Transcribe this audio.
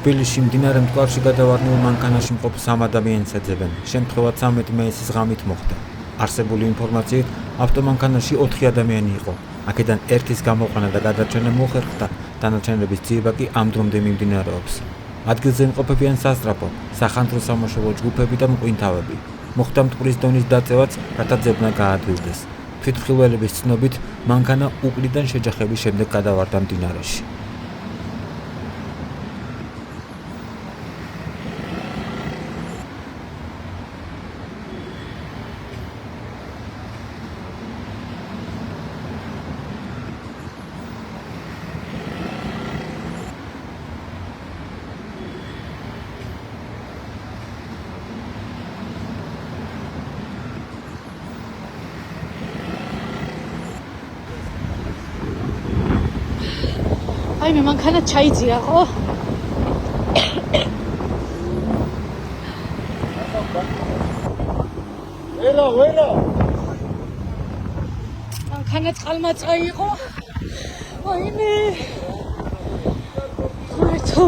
თბილისში მდინარე მტკვარში გადავარდნილ მანქანაში მყოფ 3 ადამიანს ეძებენ. შემთხვევა 13 მეეცის ღამით მოხდა. არსებული ინფორმაციით, ავტომანქანაში 4 ადამიანი იყო. აქედან ერთის გამოყვანა და გადარჩენა მოხერხდა, დანარჩენების ძიება კი ამ დრომდე მიმდინარეობს. ადგილზე იმყოფებიან სასწრაფო, სახანძრო სამაშველო ჯგუფები და მყვინთავები. მოხდა მტკვრის დონის დაწევაც, რათა ძებნა გაადვილდეს. თვითმხილველების ცნობით, მანქანა უკლიდან შეჯახების შემდეგ გადავარდა მდინარეში. აი მე მანქანა ჩაიძირა ხო? ველა მანქანა წყალმაწა იყო. ვაიმე მართო